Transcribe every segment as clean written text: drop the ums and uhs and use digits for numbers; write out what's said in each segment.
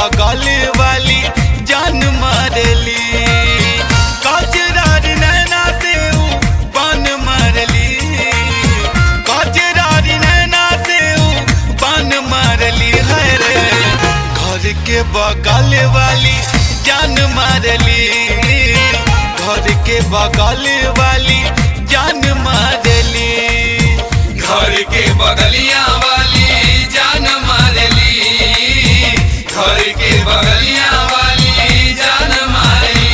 बगल वाली जान मारली। कजरारी नैना से ऊ बान मारली, कजरारी नैना से ऊ बान मारली है रे। घर के बगल वाली जान मारली, घर के बगल वाली जान मारली। घर के बगलिया वाली जान मारली, घर के बगलिया वाली जान मारली।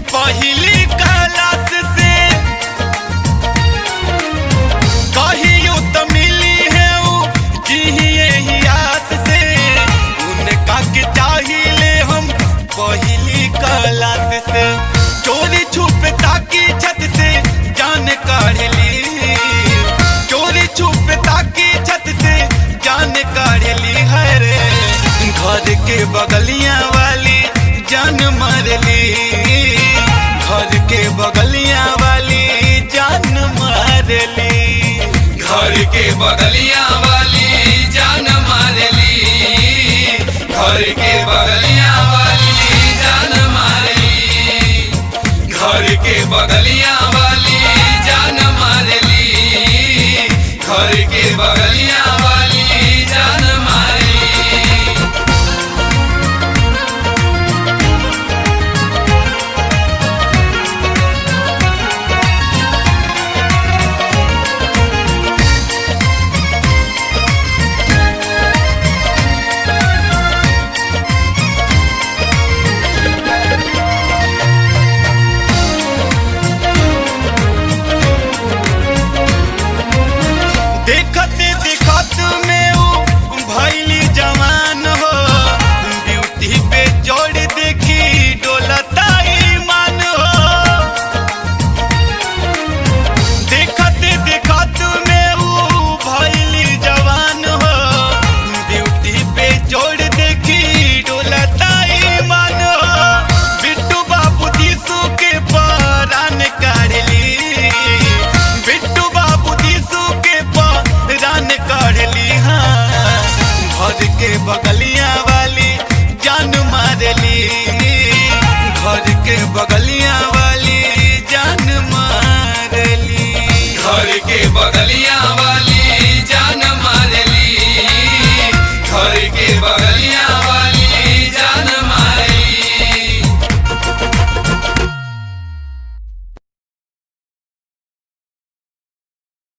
पहली क्लास से कहियो तो मिली है वो यही आस से। उनका के चाहिए हम पहली क्लास से। चोरी छुप ताकि छत से जान काढ़ली, चोरी छुप ताकि छत से जान काढ़ली है रे। घर के बगलिया वाली जान मारली, घर के बगलिया वाली जान मारली। घर के बगलिया वाली जान मारली, घर के बगलिया वाली जान मारली। घर के बगलिया वाली जान मारली, घर के बगलिया वाली जान मारली। देखते देखत में ऊ भइली जवान हो। ब्यूटी पे जोड़ देखी डोलता ईमान हो। देखते देखत में ऊ भइली जवान हो। ब्यूटी पे जोड़ देखी डोलता ईमान हो। बिट्टू बाबू दिसू के परान काढ़ली, बिट्टू बाबू दिसू के परान काढ़ली। हाँ, घर के बगलिया वाली जान मारली, घर के बगलिया वाली जान मारली। घर के बगलिया वाली जान मारली, घर के बगलिया